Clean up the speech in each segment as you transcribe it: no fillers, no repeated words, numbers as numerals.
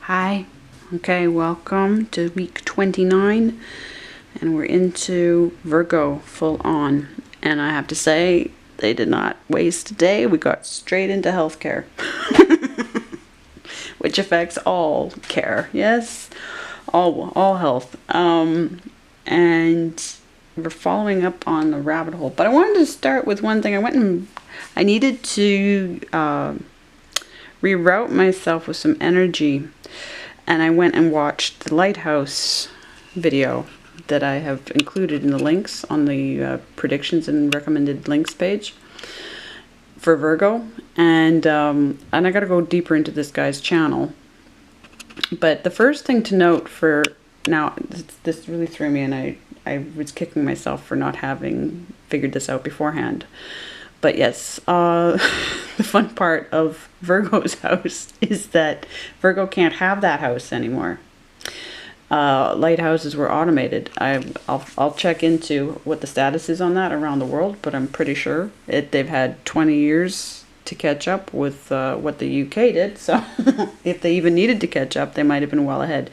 Hi. Okay, welcome to week 29, and we're into Virgo full on. And I have to say, they did not waste a day. We got straight into healthcare, which affects all care. Yes, all health. And we're following up on the rabbit hole. But I wanted to start with one thing. I needed to reroute myself with some energy. And I went and watched the Lighthouse video that I have included in the links on the predictions and recommended links page for Virgo. And I got to go deeper into this guy's channel. But the first thing to note for now, this really threw me, and I was kicking myself for not having figured this out beforehand. But yes, the fun part of Virgo's house is that Virgo can't have that house anymore. Lighthouses were automated. I'll check into what the status is on that around the world, but I'm pretty sure they've had 20 years to catch up with what the UK did. So if they even needed to catch up, they might have been well ahead.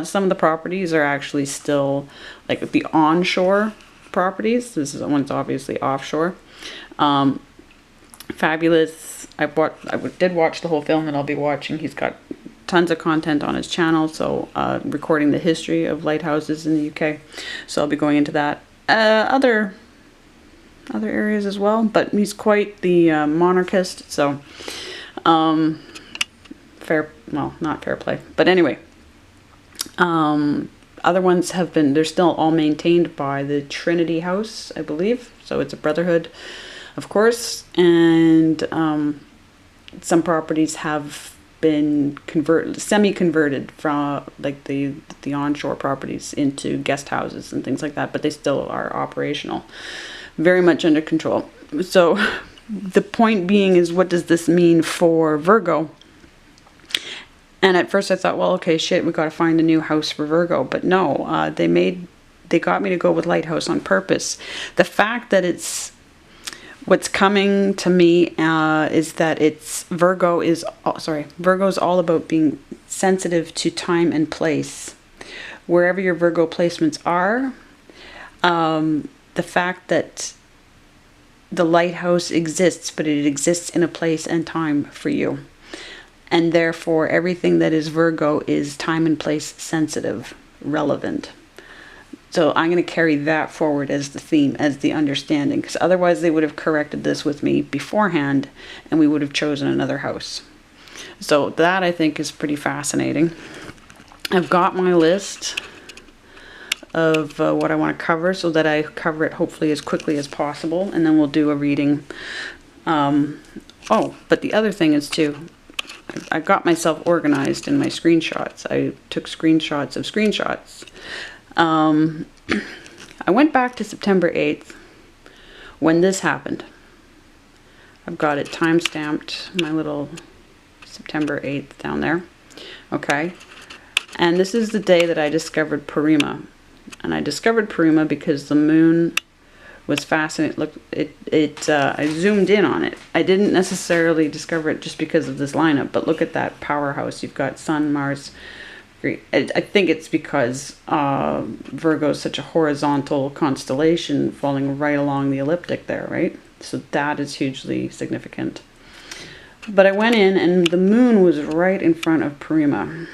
Some of the properties are actually still like the onshore properties. This is one's obviously offshore. Fabulous. I did watch the whole film, and I'll be watching. He's got tons of content on his channel, so recording the history of lighthouses in the UK. So I'll be going into that. Other areas as well, but he's quite the monarchist, so not fair play. But anyway, other ones they're still all maintained by the Trinity House, I believe. So it's a brotherhood, of course, and some properties have been semi-converted from like the onshore properties into guest houses and things like that, but they still are operational, very much under control. So the point being is, what does this mean for Virgo? And at first I thought, well, okay, shit, we got to find a new house for Virgo. But no, they got me to go with Lighthouse on purpose. The fact that what's coming to me is that Virgo's all about being sensitive to time and place. Wherever your Virgo placements are, the fact that the lighthouse exists, but it exists in a place and time for you. And therefore, everything that is Virgo is time and place sensitive, relevant. So I'm going to carry that forward as the theme, as the understanding, because otherwise they would have corrected this with me beforehand, and we would have chosen another house. So that, I think, is pretty fascinating. I've got my list of what I want to cover, so that I cover it hopefully as quickly as possible, and then we'll do a reading. But the other thing is too, I got myself organized in my screenshots. I took screenshots of screenshots. I went back to September 8th when this happened. I've got it time-stamped, my little September 8th down there. Okay. And this is the day that I discovered Purima. And I discovered Purima because the moon was fascinating. Look, I zoomed in on it. I didn't necessarily discover it just because of this lineup, but look at that powerhouse. You've got Sun, Mars. I think it's because Virgo is such a horizontal constellation falling right along the ecliptic there, right? So that is hugely significant. But I went in, and the moon was right in front of Purima.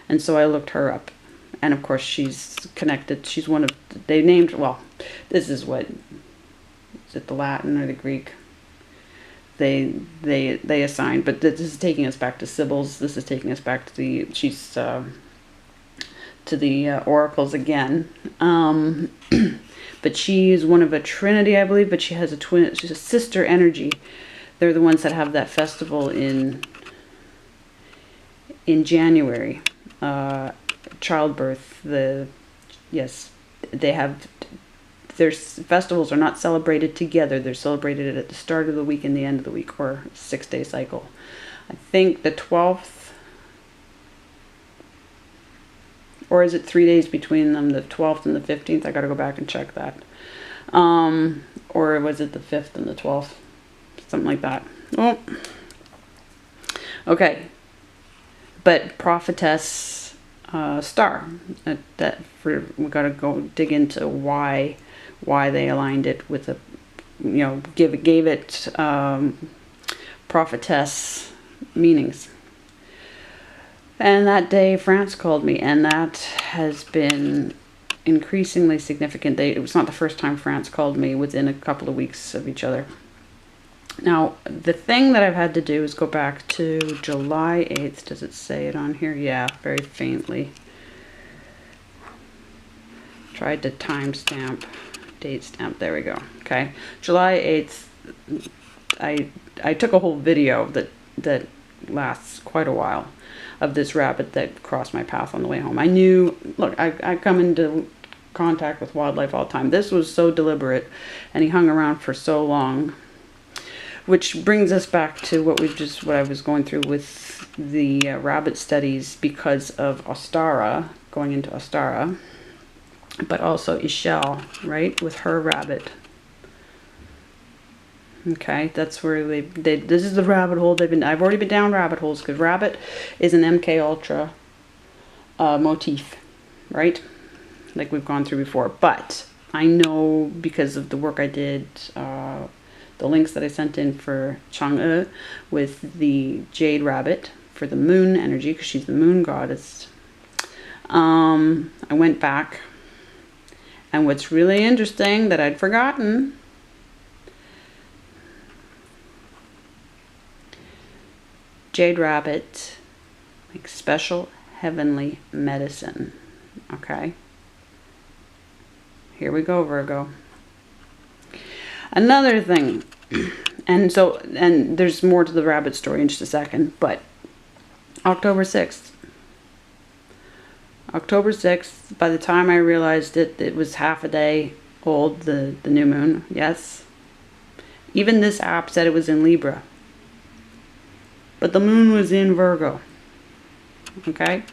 And so I looked her up. And of course, she's connected. She's one of, this is what, is it the Latin or the Greek? They assigned, but this is taking us back to Sibyl's. This is taking us back to the oracles again. But she is one of a trinity, I believe. But she has she's a sister energy. They're the ones that have that festival in January. Childbirth. They have. Their festivals are not celebrated together. They're celebrated at the start of the week and the end of the week, or 6-day cycle. I think the 12th, or is it 3 days between them, the 12th and the 15th? I got to go back and check that. Or was it the 5th and the 12th? Something like that. Oh. Okay. But prophetess star. We got to go dig into why they aligned it with a, gave it prophetess meanings. And that day, France called me, and that has been increasingly significant. It was not the first time France called me within a couple of weeks of each other. Now, the thing that I've had to do is go back to July 8th. Does it say it on here? Yeah, very faintly. Tried to timestamp, date stamp. There we go. Okay, July 8th. I took a whole video that lasts quite a while of this rabbit that crossed my path on the way home. I knew, look, I come into contact with wildlife all the time. This was so deliberate, and he hung around for so long, which brings us back to what I was going through with the rabbit studies because of Ostara, going into Ostara, but also Ishel, right, with her rabbit. Okay, that's where this is the rabbit hole I've already been down rabbit holes, because rabbit is an MK Ultra motif, right? Like we've gone through before. But I know, because of the work I did, the links that I sent in for Chang'e with the jade rabbit for the moon energy, because she's the moon goddess. I went back, and what's really interesting that I'd forgotten, jade rabbit, like special heavenly medicine. Okay, here we go, Virgo. Another thing, and there's more to the rabbit story in just a second, but October 6th, by the time I realized it was half a day old, the new moon. Yes, even this app said it was in Libra, but the moon was in Virgo. Okay,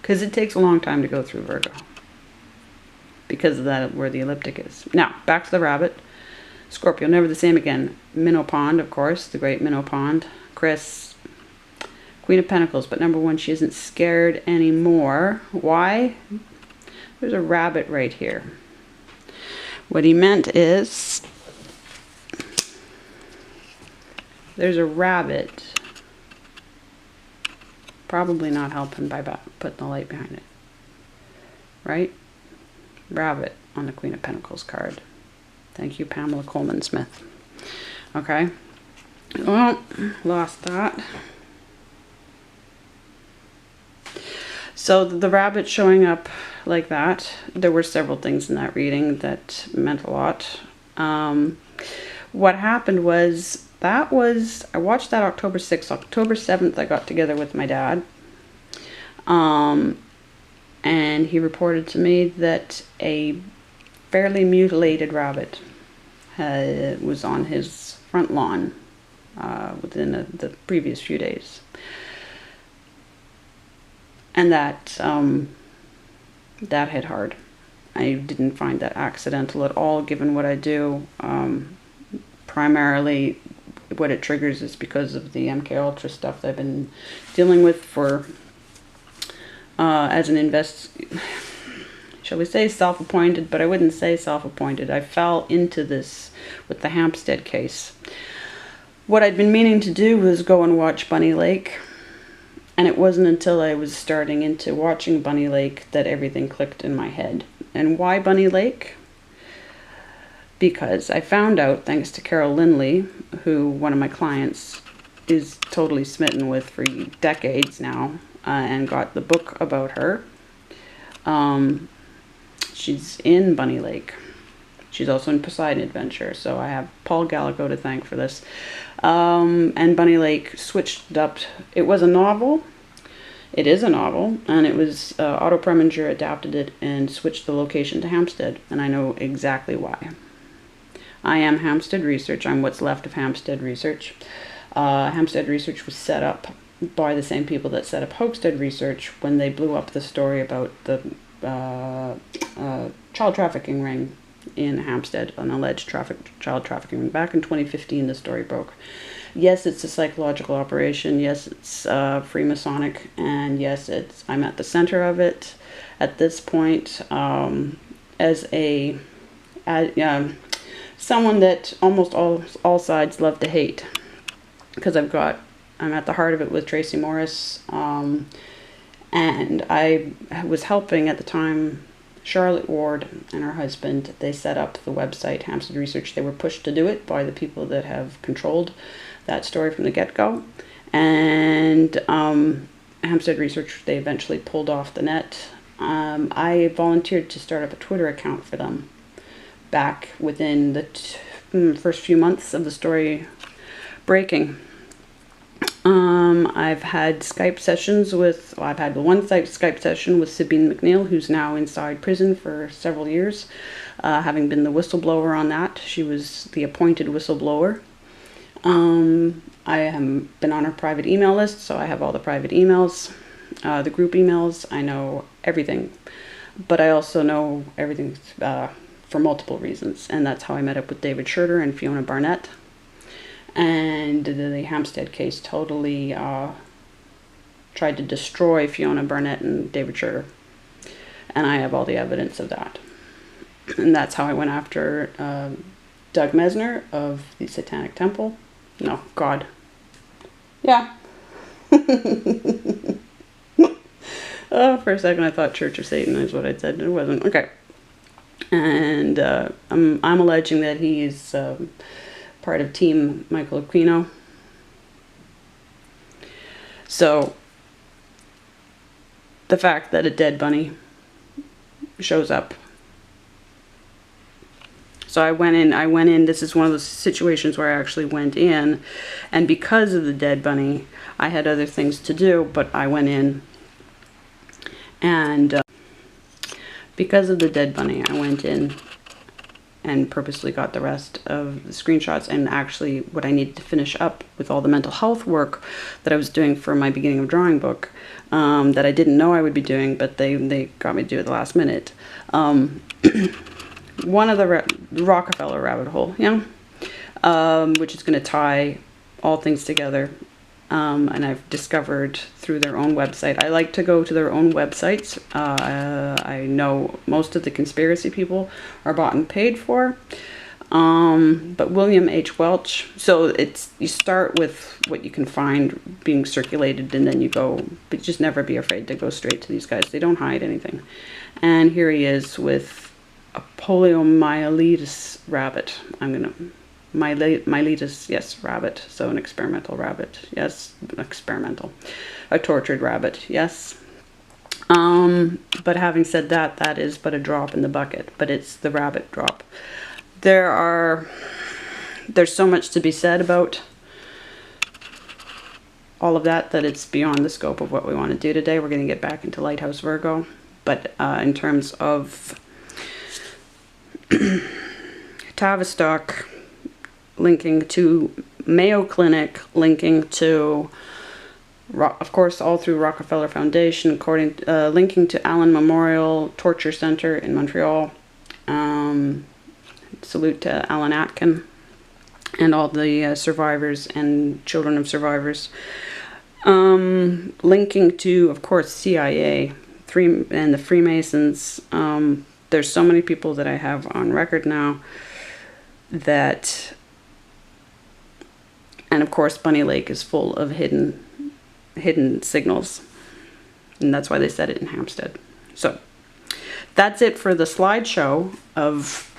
because it takes a long time to go through Virgo, because of that, where the ecliptic is. Now back to the rabbit. Scorpio, never the same again. Minnow Pond, of course, the great Minnow Pond. Chris, Queen of Pentacles, but number one, she isn't scared anymore. Why? There's a rabbit right here. What he meant is, there's a rabbit, probably not helping by putting the light behind it, right? Rabbit on the Queen of Pentacles card. Thank you, Pamela Coleman Smith. Okay. Well, lost that. So the rabbit showing up like that, there were several things in that reading that meant a lot. What happened was, I watched that October 6th. October 7th, I got together with my dad. And he reported to me that a fairly mutilated rabbit was on his front lawn within the previous few days. And that hit hard. I didn't find that accidental at all, given what I do. Primarily, what it triggers is because of the MK Ultra stuff that I've been dealing with for as an shall we say self-appointed, but I wouldn't say self-appointed. I fell into this with the Hampstead case. What I'd been meaning to do was go and watch Bunny Lake, and it wasn't until I was starting into watching Bunny Lake that everything clicked in my head. And why Bunny Lake? Because I found out, thanks to Carol Lindley, who one of my clients is totally smitten with for decades now, and got the book about her. She's in Bunny Lake. She's also in Poseidon Adventure, so I have Paul Gallico to thank for this. And Bunny Lake switched up. It was a novel. It is a novel, and it was Otto Preminger adapted it and switched the location to Hampstead, and I know exactly why. I am Hampstead Research. I'm what's left of Hampstead Research. Hampstead Research was set up by the same people that set up Hoaxstead Research when they blew up the story about the child trafficking ring in Hampstead, an alleged child trafficking ring. Back in 2015, the story broke. Yes, it's a psychological operation. Yes, it's Freemasonic, and yes, I'm at the center of it at this point, as someone that almost all sides love to hate, because I'm at the heart of it with Tracy Morris, and I was helping at the time Charlotte Ward and her husband. They set up the website Hampstead Research. They were pushed to do it by the people that have controlled that story from the get-go, and Hampstead Research, they eventually pulled off the net. I volunteered to start up a Twitter account for them back within the first few months of the story breaking. I've had Skype sessions I've had the one Skype session with Sabine McNeil, who's now inside prison for several years, having been the whistleblower on that. She was the appointed whistleblower. I have been on her private email list, so I have all the private emails, the group emails. I know everything, but I also know everything for multiple reasons, and that's how I met up with David Schurter and Fiona Barnett. And the Hampstead case totally tried to destroy Fiona Barnett and David Schurter. And I have all the evidence of that. And that's how I went after Doug Mesner of the Satanic Temple. No, God. Yeah. Oh, for a second I thought Church of Satan is what I said. It wasn't. Okay. And I'm alleging that he is part of Team Michael Aquino. So the fact that a dead bunny shows up. So I went in, this is one of those situations where I actually went in, and because of the dead bunny, I had other things to do, but I went in, and because of the dead bunny, I went in and purposely got the rest of the screenshots, and actually what I needed to finish up with all the mental health work that I was doing for my beginning of drawing book, that I didn't know I would be doing, but they got me to do it at the last minute. One of the Rockefeller rabbit hole, which is going to tie all things together. And I've discovered through their own website. I like to go to their own websites. I know most of the conspiracy people are bought and paid for. But William H. Welch, so you start with what you can find being circulated, and then you go, but just never be afraid to go straight to these guys. They don't hide anything. And here he is with a poliomyelitis rabbit. Myelitis, yes, rabbit. So an experimental rabbit, yes, experimental. A tortured rabbit, yes. But having said that, that is but a drop in the bucket, but it's the rabbit drop. There's so much to be said about all of that it's beyond the scope of what we want to do today. We're going to get back into Lighthouse Virgo, but in terms of Tavistock, linking to Mayo Clinic, linking to, of course, all through Rockefeller Foundation, linking to Allen Memorial Torture Center in Montreal. Salute to Alan Atkin and all the survivors and children of survivors. Linking to, of course, CIA and the Freemasons. There's so many people that I have on record now that, and of course Bunny Lake is full of hidden signals, and that's why they said it in Hampstead. So that's it for the slideshow of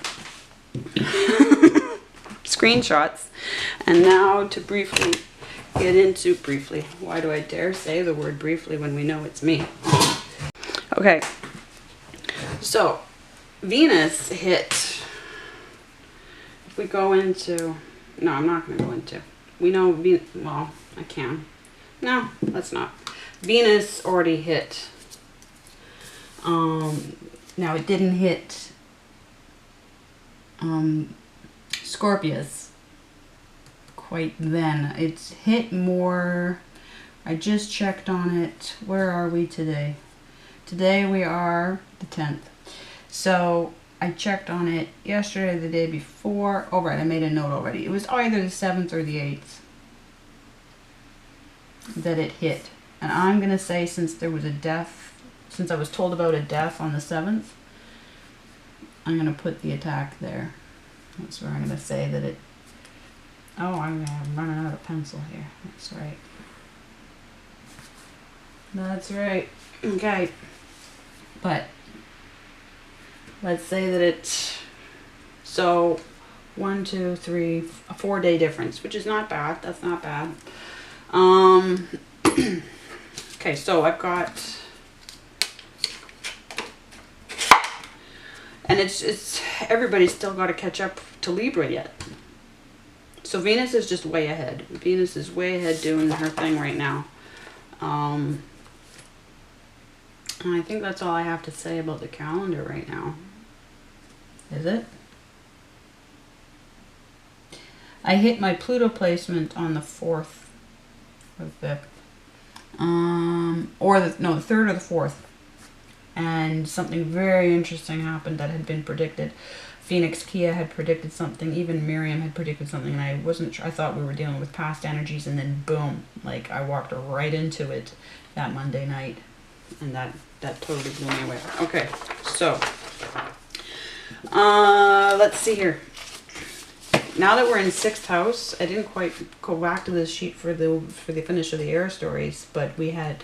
screenshots, and now to briefly get into why do I dare say the word briefly when we know it's me? Okay, so Venus hit, if we go into, no, I'm not going to go into, we know, well, I can. No, let's not. Venus already hit. Now it didn't hit Scorpius quite then. It's hit more, I just checked on it. Where are we today? Today we are the 10th. So I checked on it yesterday, the day before. Oh, right, I made a note already. It was either the 7th or the 8th. that it hit. And I'm going to say, since there was a death, since I was told about a death on the 7th, I'm going to put the attack there. That's where I'm going to say that it... Oh, I'm running out of pencil here. That's right. That's right. Okay. But let's say that it's... So, 1, 2, 3, a 4-day difference, which is not bad. That's not bad. Okay, so I've got... And it's everybody's still got to catch up to Libra yet. So Venus is just way ahead. Venus is way ahead doing her thing right now. And I think that's all I have to say about the calendar right now. Is it? I hit my Pluto placement on the 4th or the 5th. The 3rd or the 4th. And something very interesting happened that had been predicted. Phoenix Kia had predicted something. Even Miriam had predicted something. And I wasn't sure. I thought we were dealing with past energies. And then boom. Like I walked right into it that Monday night. And that totally blew me away. Okay. So. Let's see here. Now that we're in 6th house. I didn't quite go back to this sheet for the finish of the air stories. But we had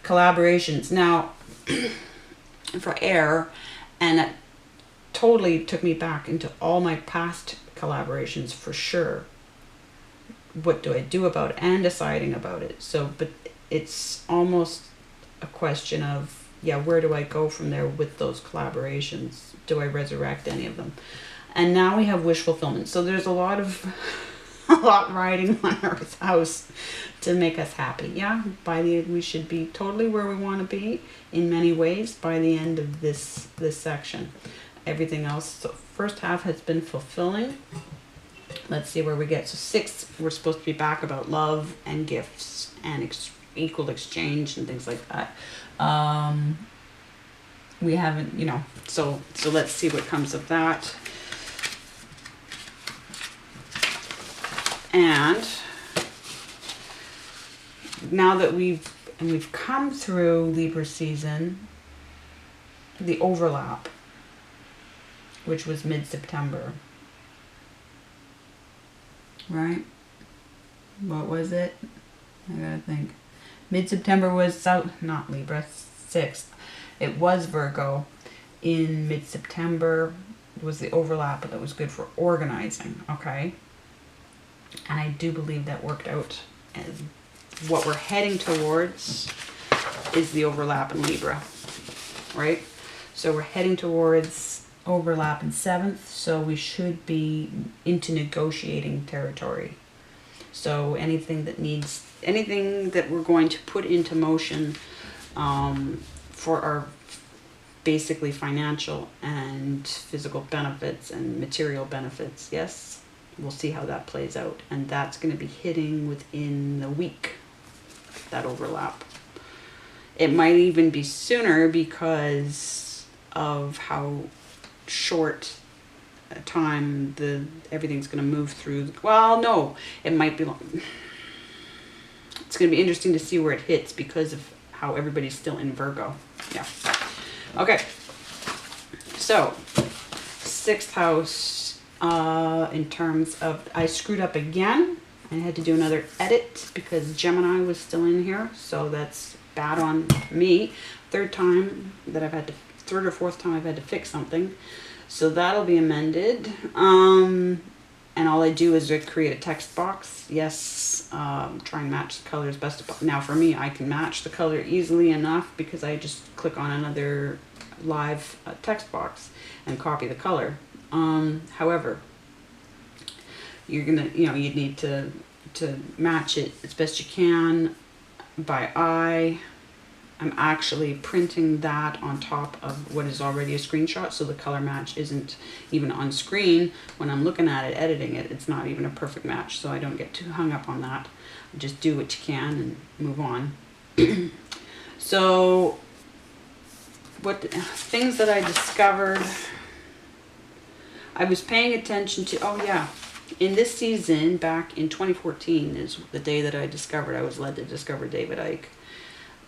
collaborations. Now... for air, and it totally took me back into all my past collaborations for sure. What do I do about it and deciding about it? So, but it's almost a question of, yeah, where do I go from there with those collaborations? Do I resurrect any of them? And now we have wish fulfillment. So there's a lot riding on Earth's house to make us happy. Yeah, we should be totally where we want to be in many ways by the end of this section. Everything else, so first half has been fulfilling. Let's see where we get. So 6, we're supposed to be back about love and gifts and equal exchange and things like that. We haven't, so let's see what comes of that. And now that we've come through Libra season, the overlap, which was mid-September, right? What was it? I gotta think. Mid-September was not Libra, 6th. It was Virgo. In mid-September was the overlap that was good for organizing, okay? And I do believe that worked out. And what we're heading towards is the overlap in Libra, right? So we're heading towards overlap in 7th, so we should be into negotiating territory. So anything that we're going to put into motion for our basically financial and physical benefits and material benefits, yes, we'll see how that plays out. And that's going to be hitting within the week, that overlap. It might even be sooner because of how short a time everything's going to move through. Well, no, it might be long. It's going to be interesting to see where it hits because of how everybody's still in Virgo. Yeah. Okay. So, 6th house, in terms of, I screwed up again. I had to do another edit because Gemini was still in here. So that's bad on me. Third or fourth time I've had to fix something. So that'll be amended. And all I do is I create a text box. Yes, try and match the colors best. Now for me, I can match the color easily enough because I just click on another live text box and copy the color. However, you're gonna, you need to match it as best you can by eye. I'm actually printing that on top of what is already a screenshot, so the color match isn't even on screen. When I'm looking at it, editing it, it's not even a perfect match, so I don't get too hung up on that. Just do what you can and move on. So, things that I discovered, I was paying attention to, oh yeah, in this season, back in 2014, is the day that I was led to discover David Icke.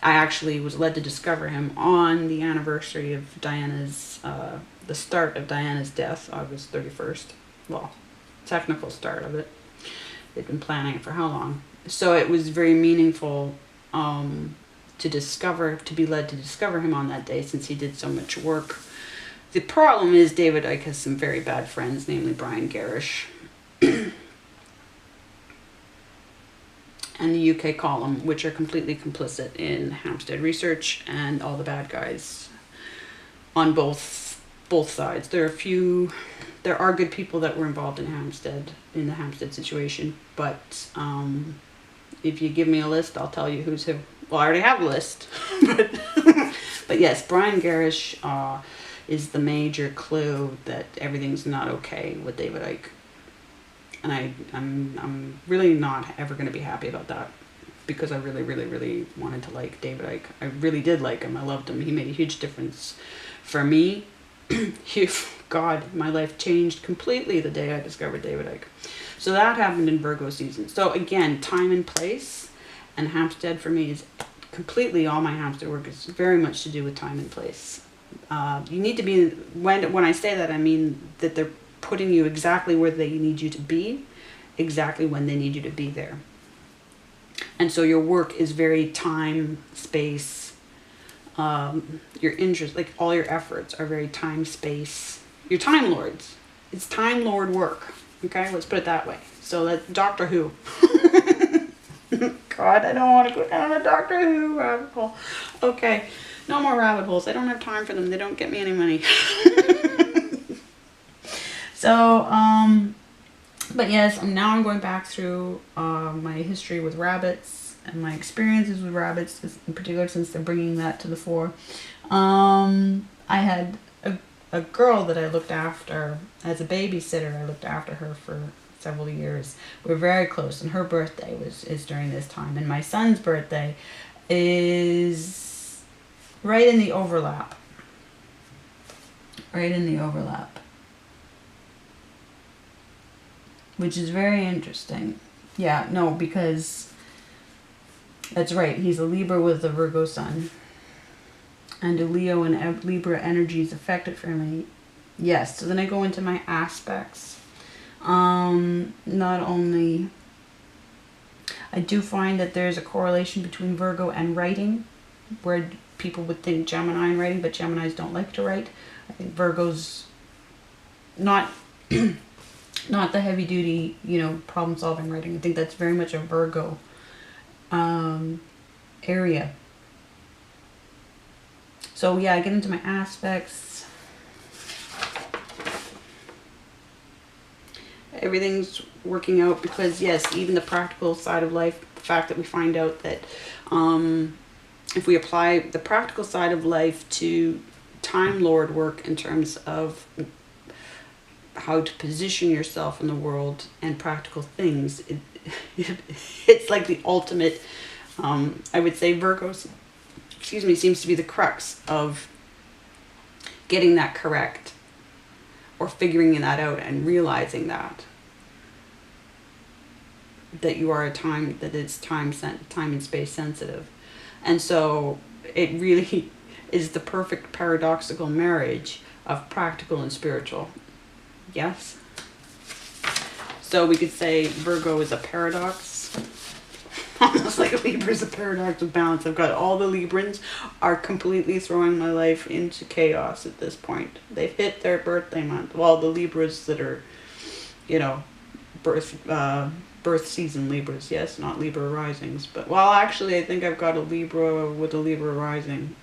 I actually was led to discover him on the anniversary of the start of Diana's death, August 31st. Well, technical start of it. They'd been planning it for how long? So it was very meaningful to be led to discover him on that day, since he did so much work. The problem is David Icke has some very bad friends, namely Brian Garish and the UK column, which are completely complicit in Hampstead research and all the bad guys on both sides. There are good people that were involved in the Hampstead situation, but if you give me a list, I'll tell you who's who. Well, I already have a list, but yes, Brian Garish is the major clue that everything's not okay with David Icke. And I'm really not ever going to be happy about that, because I really, really, really wanted to like David Icke. I really did like him. I loved him. He made a huge difference for me. God, my life changed completely the day I discovered David Icke. So that happened in Virgo season. So again, time and place, and Hampstead for me is completely, all my Hampstead work is very much to do with time and place. You need to be, when I say that, I mean that they're putting you exactly where they need you to be, exactly when they need you to be there. And so your work is very time, space, your interest, like all your efforts are very time, space. You're Time Lords. It's Time Lord work. Okay, let's put it that way. So that's Doctor Who. God, I don't want to go down a Doctor Who rabbit hole. Okay, no more rabbit holes. I don't have time for them. They don't get me any money. So, but yes, now I'm going back through my history with rabbits and my experiences with rabbits, in particular, since they're bringing that to the fore. I had a girl that I looked after as a babysitter. I looked after her for several years. We're very close, and her birthday is during this time, and my son's birthday is right in the overlap. Right in the overlap. Which is very interesting. Yeah, no, because that's right. He's a Libra with a Virgo sun. And a Leo and Libra energy is affected for me. Yes, so then I go into my aspects. Not only... I do find that there's a correlation between Virgo and writing, where people would think Gemini and writing, but Geminis don't like to write. I think Virgo's not... not the heavy duty, problem solving writing. I think that's very much a Virgo area. So yeah, I get into my aspects. Everything's working out because yes, even the practical side of life, the fact that we find out that if we apply the practical side of life to Time Lord work in terms of how to position yourself in the world and practical things, it's like the ultimate, I would say Virgo's, seems to be the crux of getting that correct, or figuring that out and realizing that you are that it's time and space sensitive. And so it really is the perfect paradoxical marriage of practical and spiritual. Yes. So we could say Virgo is a paradox. Almost like Libra is a paradox of balance. I've got all the Librans are completely throwing my life into chaos at this point. They've hit their birthday month. Well, the Libras that are, birth season Libras. Yes, not Libra risings. But, well, actually, I think I've got a Libra with a Libra rising.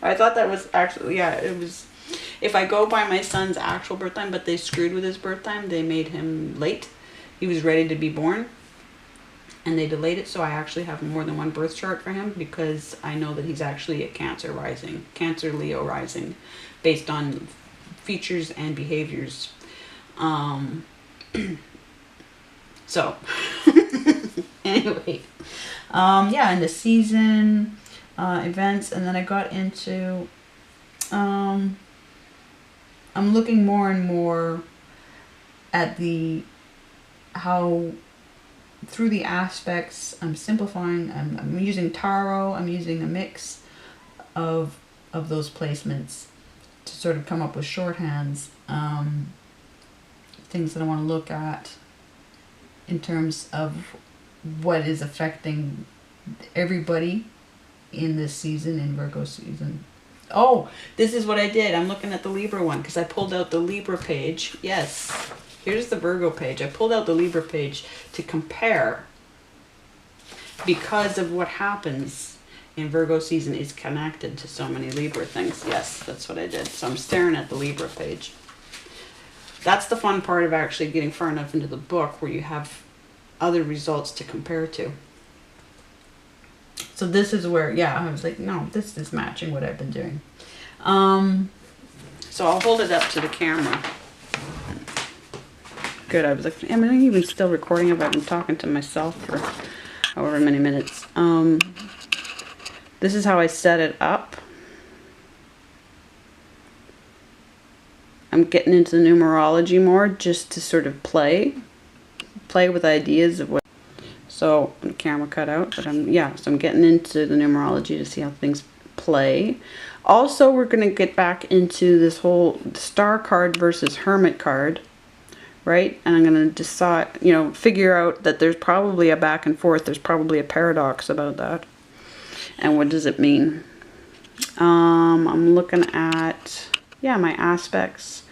I thought that was actually, yeah, it was... If I go by my son's actual birth time, but they screwed with his birth time, they made him late. He was ready to be born, and they delayed it, so I actually have more than one birth chart for him, because I know that he's actually a Cancer rising, Cancer Leo rising, based on features and behaviors. So, anyway, yeah, and the season, events, and then I got into... I'm looking more and more at the, how through the aspects I'm simplifying. I'm using tarot. I'm using a mix of those placements to sort of come up with shorthands, things that I want to look at in terms of what is affecting everybody in this season, in Virgo season. Oh, this is what I did. I'm looking at the Libra one because I pulled out the Libra page. Yes, here's the Virgo page. I pulled out the Libra page to compare, because of what happens in Virgo season is connected to so many Libra things. Yes, that's what I did. So I'm staring at the Libra page. That's the fun part of actually getting far enough into the book where you have other results to compare to. So this is where, yeah, I was like, no, this is matching what I've been doing. So I'll hold it up to the camera. Good. I was like, am I even still recording if I've been talking to myself for however many minutes? This is how I set it up. I'm getting into the numerology more just to sort of play with ideas of what. So the camera cut out, but so I'm getting into the numerology to see how things play. Also, we're going to get back into this whole star card versus hermit card, right? And I'm going to decide, figure out that there's probably a back and forth. There's probably a paradox about that. And what does it mean? I'm looking at, my aspects.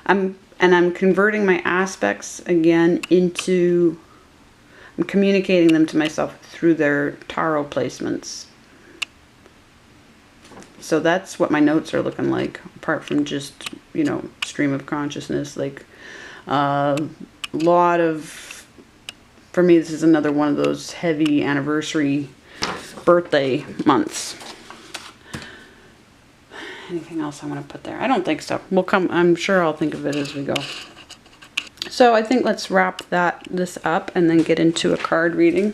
I'm converting my aspects again into, I'm communicating them to myself through their tarot placements. So that's what my notes are looking like, apart from just, stream of consciousness. Like, lot of, for me, this is another one of those heavy anniversary birthday months. Anything else I want to put there? I don't think so. I'm sure I'll think of it as we go. So I think let's wrap this up and then get into a card reading.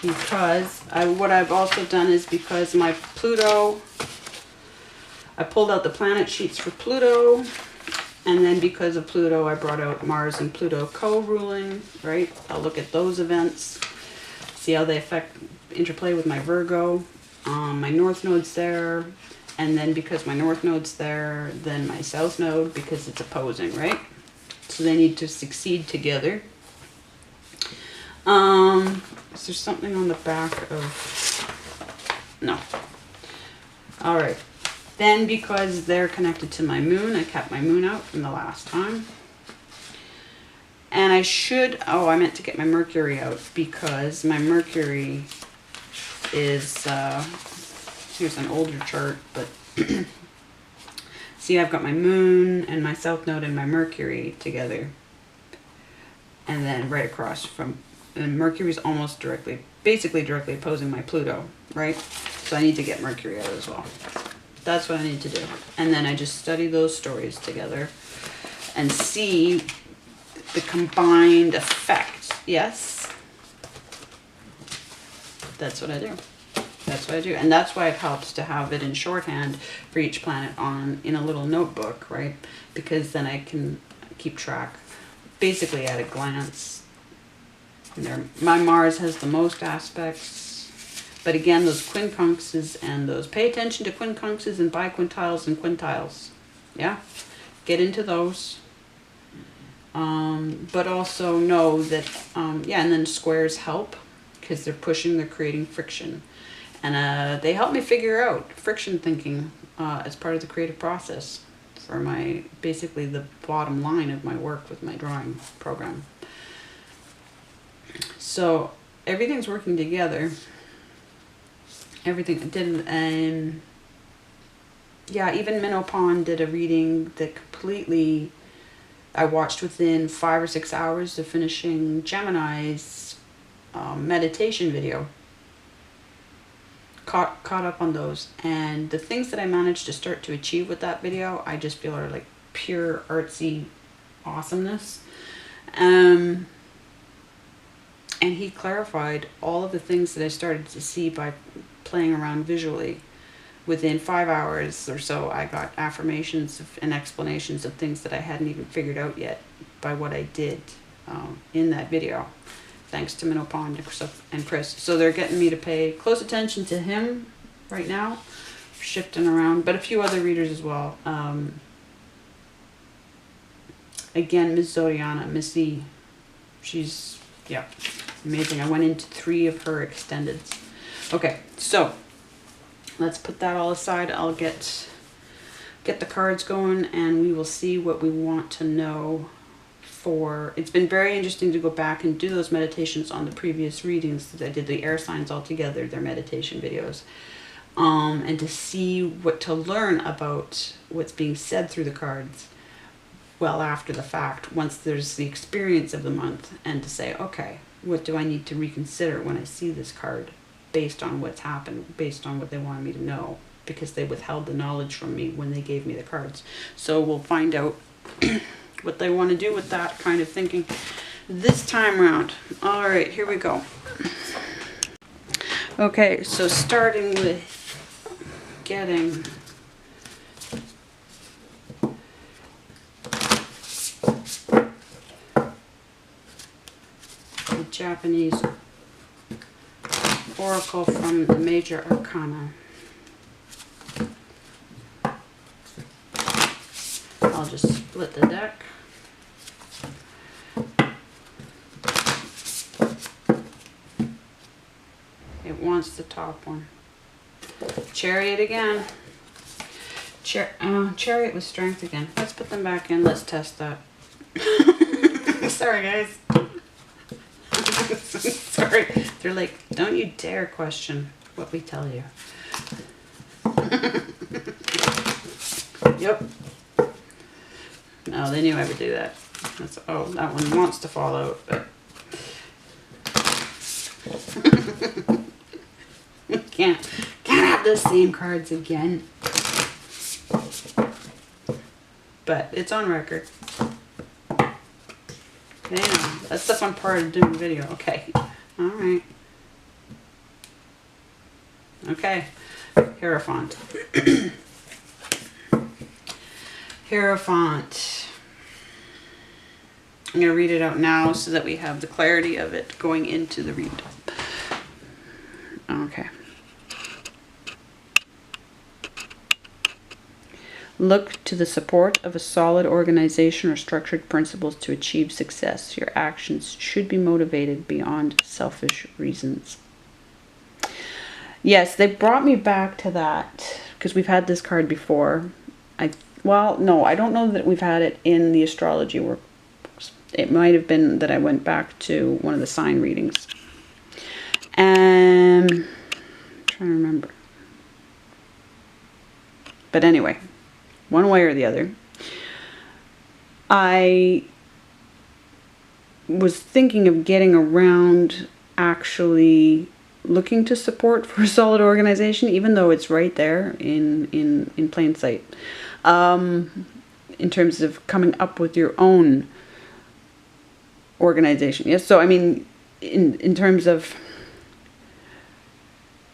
Because what I've also done is, because my Pluto, I pulled out the planet sheets for Pluto, and then because of Pluto, I brought out Mars and Pluto co-ruling, right? I'll look at those events, see how they interplay with my Virgo. My North Node's there. And then because my North Node's there, then my South Node, because it's opposing, right? So they need to succeed together. Is there something on the back of... No. All right. Then because they're connected to my moon, I kept my moon out from the last time. And I meant to get my Mercury out, because my Mercury is... here's an older chart, but see, I've got my moon and my South Node and my Mercury together. And then right across and Mercury's almost basically directly opposing my Pluto, right? So I need to get Mercury out as well. That's what I need to do. And then I just study those stories together and see the combined effect. Yes? That's what I do. That's what I do. And that's why it helps to have it in shorthand for each planet in a little notebook, right? Because then I can keep track basically at a glance. My Mars has the most aspects. But again, those quincunxes and those, pay attention to quincunxes and biquintiles and quintiles. Yeah? Get into those. But also know that, and then squares help, because they're creating friction. And they help me figure out friction thinking as part of the creative process for basically the bottom line of my work with my drawing program. So everything's working together. Everything did, and even Minnow Pond did a reading that completely, I watched within 5 or 6 hours of finishing Gemini's meditation video. Caught up on those, and the things that I managed to start to achieve with that video, I just feel are like pure artsy awesomeness. And he clarified all of the things that I started to see by playing around visually within 5 hours or so, I got affirmations and explanations of things that I hadn't even figured out yet by what I did in that video, thanks to Minnow Pond and Chris. So they're getting me to pay close attention to him right now, shifting around, but a few other readers as well. Again, Miss Zodiana, Missy, she's, yeah, amazing. I went into 3 of her extendeds. Okay, so let's put that all aside. I'll get the cards going, and we will see what we want to know for. It's been very interesting to go back and do those meditations on the previous readings. I did the air signs all together, their meditation videos, and to see what to learn about what's being said through the cards well after the fact, once there's the experience of the month, and to say, okay, what do I need to reconsider when I see this card based on what's happened, based on what they wanted me to know, because they withheld the knowledge from me when they gave me the cards. So we'll find out what they want to do with that kind of thinking this time around. All right, here we go. Okay, so starting with getting the Japanese oracle from the major arcana. I'll just split the deck. It wants the top one. Chariot again. Chariot with strength again. Let's put them back in. Let's test that. Sorry, guys. Sorry. They're like, don't you dare question what we tell you. Yep. No, they knew I would do that. That's, oh, that one wants to fall out, but can't have the same cards again. But it's on record. Yeah, that's the fun part of doing the video. Okay. All right. Okay. Hierophant. Hierophant. I'm going to read it out now so that we have the clarity of it going into the read. Okay. Look to the support of a solid organization or structured principles to achieve success. Your actions should be motivated beyond selfish reasons. Yes, they brought me back to that because we've had this card before. Well, no, I don't know that we've had it in the astrology work. It might have been that I went back to one of the sign readings. And I'm trying to remember. But anyway, one way or the other, I was thinking of getting around actually looking to support for a solid organization, even though it's right there in plain sight. In terms of coming up with your own organization. Yes. So, I mean, in terms of,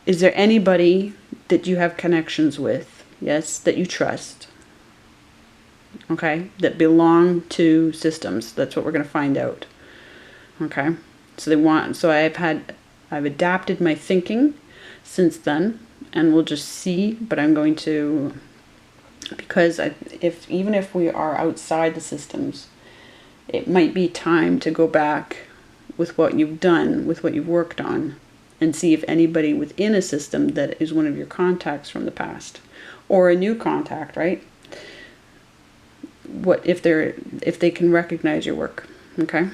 is there anybody that you have connections with? Yes. That you trust. Okay. That belong to systems. That's what we're going to find out. Okay. So I've adapted my thinking since then, and we'll just see, but I'm going to, because even if we are outside the systems, it might be time to go back with what you've done, with what you've worked on, and see if anybody within a system that is one of your contacts from the past, or a new contact, right? What if they can recognize your work, okay?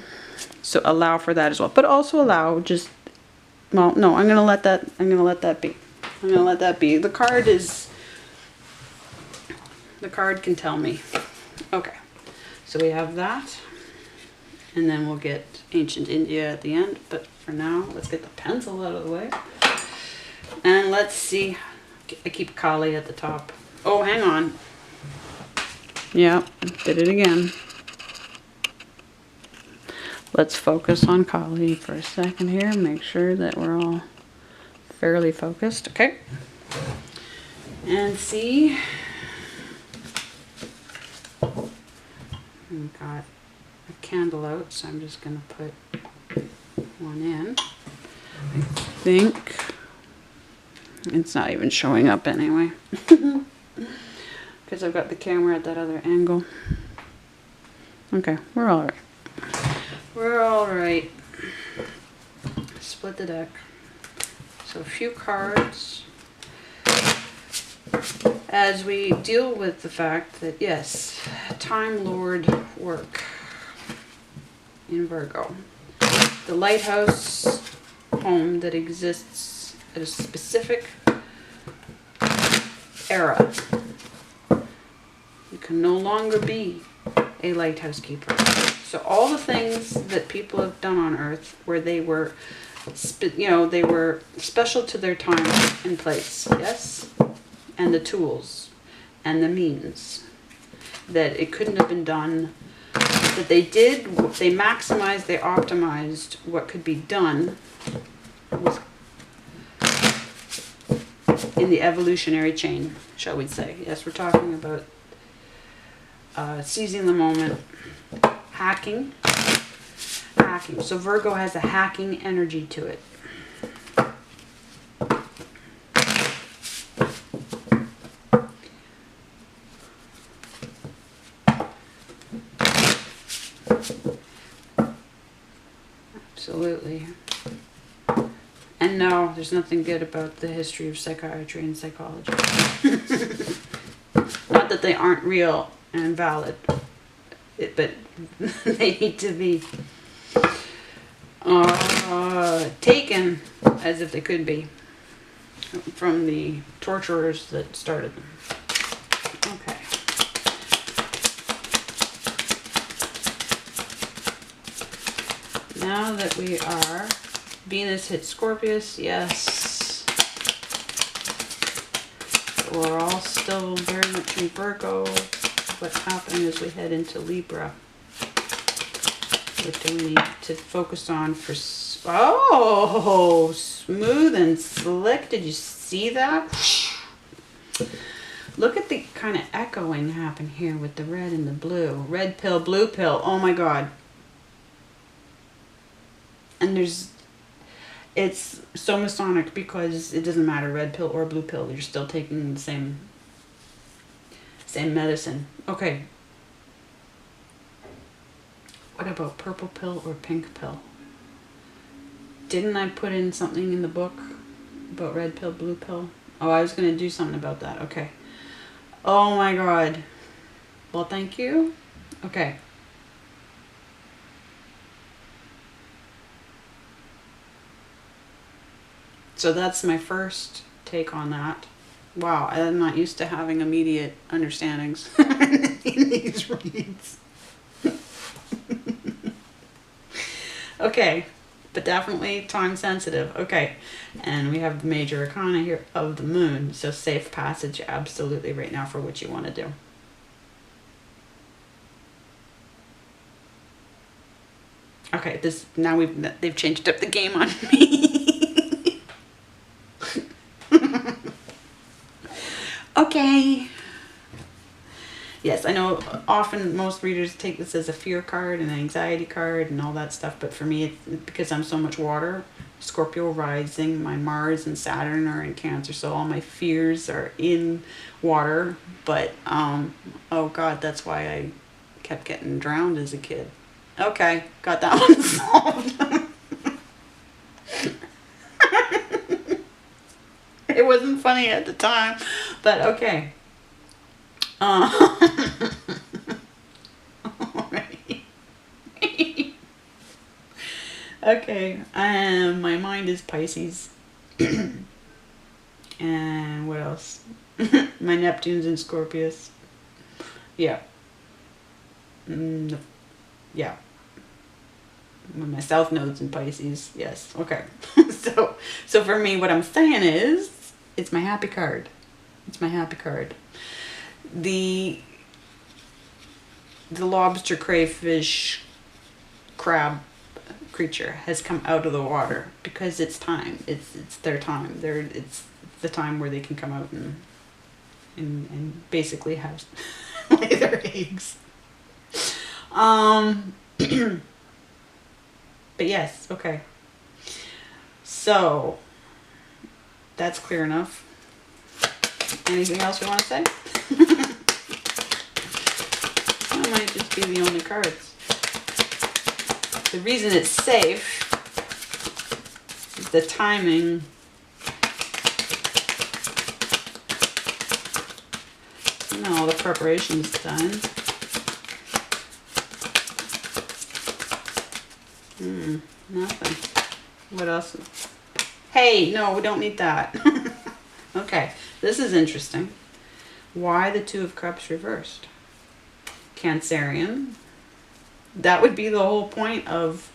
So allow for that as well, but also allow just, well, no, I'm gonna let that be. I'm gonna let that be. The card can tell me. Okay, so we have that. And then we'll get Ancient India at the end. But for now, let's get the pencil out of the way. And let's see. I keep Kali at the top. Oh, hang on. Yep, did it again. Let's focus on Kali for a second here. Make sure that we're all fairly focused. Okay. And see, we've got a candle out, so I'm just going to put one in. I think it's not even showing up anyway, because I've got the camera at that other angle. Okay, we're all right. We're all right. Split the deck. So a few cards as we deal with the fact that, yes, Time Lord work in Virgo. The Lighthouse home that exists at a specific era. You can no longer be a lighthouse keeper. So all the things that people have done on Earth where they were, they were special to their time and place, yes? And the tools and the means. That it couldn't have been done. That they did, they maximized, they optimized what could be done with, in the evolutionary chain, shall we say. Yes, we're talking about seizing the moment, hacking. So Virgo has a hacking energy to it. Absolutely. And no, there's nothing good about the history of psychiatry and psychology. Not that they aren't real and valid, but they need to be taken as if they could be from the torturers that started them. Okay. Now that we are, Venus hit Scorpius, yes. We're all still very much in Virgo. What's happening as we head into Libra? What do we need to focus on for... Oh, smooth and slick. Did you see that? Look at the kind of echoing happen here with the red and the blue. Red pill, blue pill. Oh my God. And it's so Masonic because it doesn't matter red pill or blue pill. You're still taking the same medicine. Okay. What about purple pill or pink pill? Didn't I put in something in the book about red pill, blue pill? Oh, I was going to do something about that. Okay. Oh my God. Well, thank you. Okay. So that's my first take on that. Wow, I'm not used to having immediate understandings in these reads. Okay, but definitely time sensitive. Okay, and we have the major arcana here of the moon. So safe passage absolutely right now for what you want to do. Okay, now they've changed up the game on me. Okay. Yes, I know often most readers take this as a fear card and an anxiety card and all that stuff, but for me, it's because I'm so much water, Scorpio rising, my Mars and Saturn are in Cancer, so all my fears are in water, but, oh God, that's why I kept getting drowned as a kid. Okay, got that one solved. It wasn't funny at the time, but okay. Okay, my mind is Pisces. And what else? My Neptune's in Scorpius. Yeah. Yeah. My South Node's in Pisces. Yes. Okay. So for me, what I'm saying is, it's my happy card. It's my happy card. The lobster, crayfish, crab creature has come out of the water because it's time. It's their time. It's the time where they can come out and and basically have lay their eggs. But yes, okay. So that's clear enough. Anything else we want to say? That might just be the only cards. The reason it's safe is the timing. All the preparation's done. Nothing. What else? Hey, no, we don't need that. Okay, this is interesting. Why the Two of Cups reversed? Cancerian. That would be the whole point of...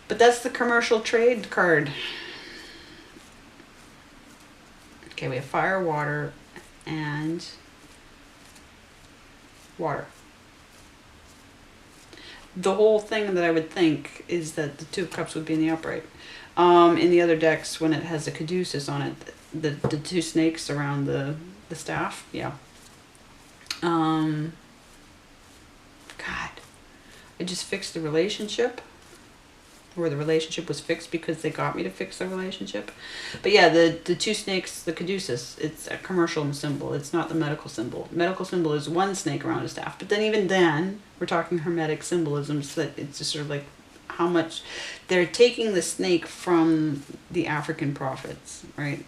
But that's the commercial trade card. Okay, we have fire, water, and water. The whole thing that I would think is that the Two of Cups would be in the upright. In the other decks, when it has the caduceus on it, the two snakes around the staff, yeah. God, I just fixed the relationship, or the relationship was fixed because they got me to fix the relationship. But yeah, the two snakes, the caduceus, it's a commercial symbol. It's not the medical symbol. Medical symbol is one snake around a staff. But then even then, we're talking hermetic symbolism, so that it's just sort of like how much they're taking the snake from the African prophets, right?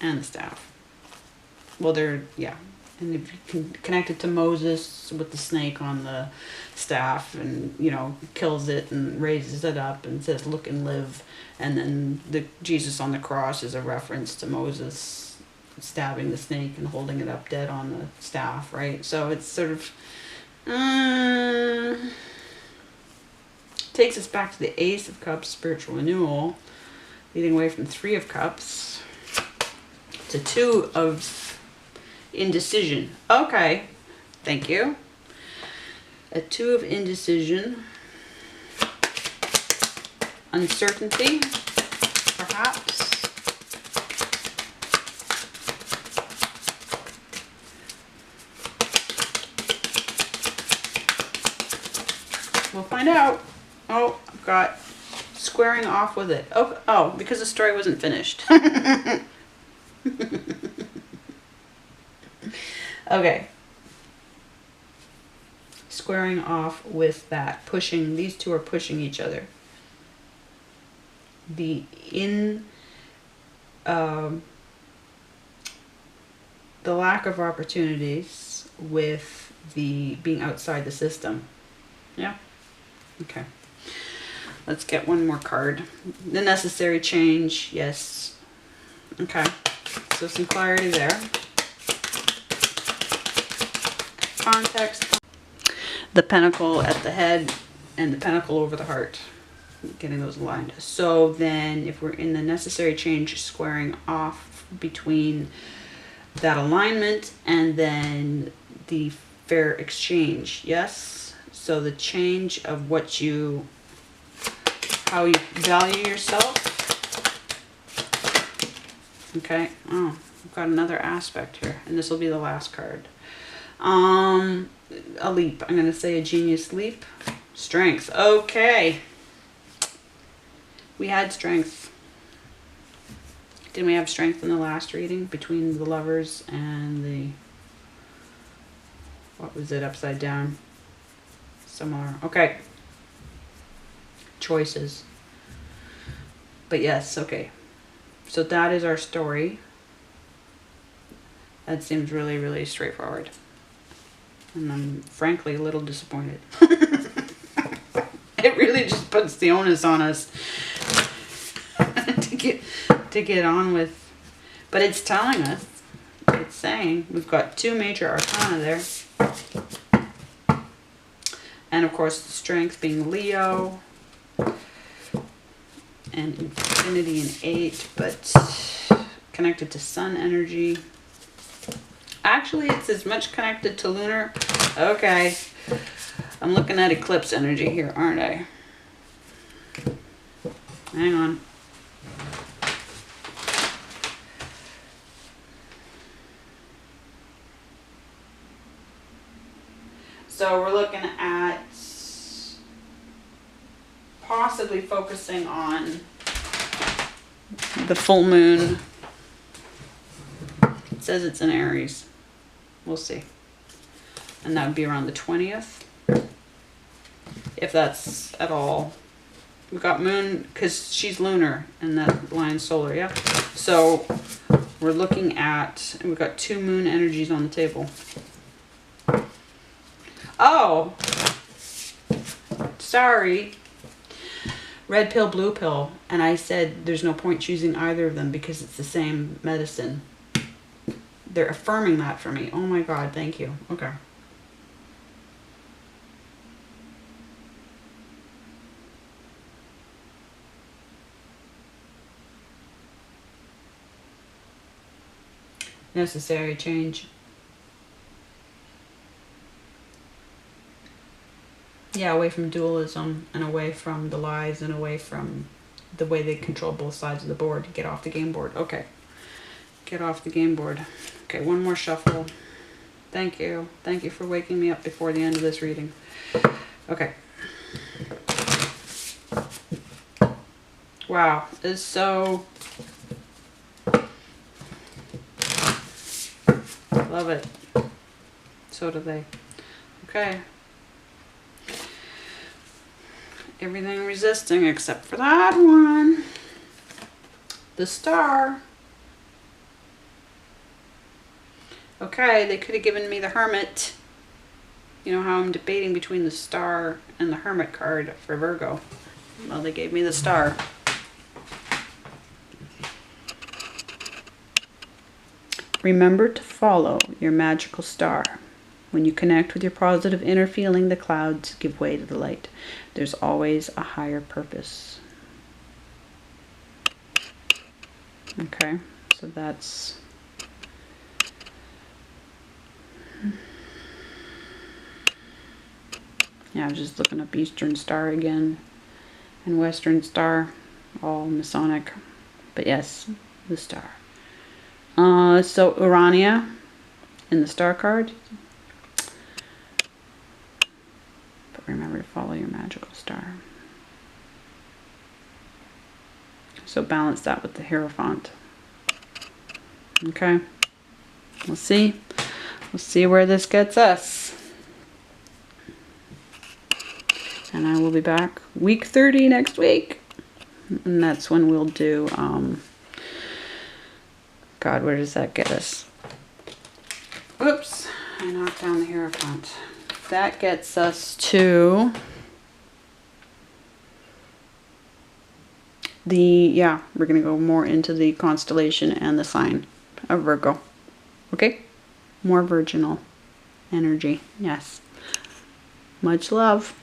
And the staff. Well, they're, yeah. And if you can connect it to Moses with the snake on the staff and, you know, kills it and raises it up and says, look and live. And then the Jesus on the cross is a reference to Moses stabbing the snake and holding it up dead on the staff, right? So it's sort of... takes us back to the Ace of Cups, spiritual renewal, leading away from Three of Cups to Two of indecision. Okay, thank you. A Two of indecision, uncertainty, perhaps. We'll find out. Oh, I've got squaring off with it. Oh, because the story wasn't finished. Okay. Squaring off with that. Pushing. These two are pushing each other. The lack of opportunities with the being outside the system. Yeah. Okay. Let's get one more card. The necessary change. Yes. Okay. So some clarity there. Context. The pentacle at the head and the pentacle over the heart. Getting those aligned. So then if we're in the necessary change, squaring off between that alignment and then the fair exchange. Yes. So the change of what you, how you value yourself. Okay. Oh, I've got another aspect here, and this will be the last card. A leap. I'm going to say a genius leap. Strength. Okay. We had strength. Didn't we have strength in the last reading between the Lovers and the, what was it, upside down? Similar. Okay. Choices. But yes, okay. So that is our story. That seems really, really straightforward. And I'm frankly a little disappointed. It really just puts the onus on us to get on with. But it's telling us, it's saying, we've got two major arcana there. And of course the strength being Leo. And infinity in 8, but connected to sun energy. Actually, it's as much connected to lunar. Okay. I'm looking at eclipse energy here, aren't I? Hang on. So we're looking at possibly focusing on the full moon. It says it's in Aries. We'll see. And that would be around the 20th. If that's at all. We've got moon, because she's lunar and that line's solar, yeah? So we're looking at, and we've got 2 moon energies on the table. Oh! Sorry. Red pill, blue pill. And I said there's no point choosing either of them because it's the same medicine. They're affirming that for me. Oh my God, thank you. Okay. Necessary change. Yeah, away from dualism and away from the lies and away from the way they control both sides of the board. Get off the game board. Okay. Get off the game board. Okay, one more shuffle. Thank you. Thank you for waking me up before the end of this reading. Okay. Wow. It's so... Love it. So do they. Okay. Everything resisting except for that one. The star. Okay, they could have given me the Hermit. You know how I'm debating between the star and the Hermit card for Virgo. Well, they gave me the star. Remember to follow your magical star. When you connect with your positive inner feeling, the clouds give way to the light. There's always a higher purpose. Okay, so that's... Yeah, I was just looking up Eastern Star again and Western Star, all Masonic. But yes, the star. So Urania in the star card. But remember to follow your magical star. So balance that with the Hierophant. Okay. We'll see. We'll see where this gets us. And I will be back week 30 next week. And that's when we'll do, God, where does that get us? Oops, I knocked down the Hierophant. That gets us to the, yeah, we're going to go more into the constellation and the sign of Virgo. Okay? More virginal energy. Yes. Much love.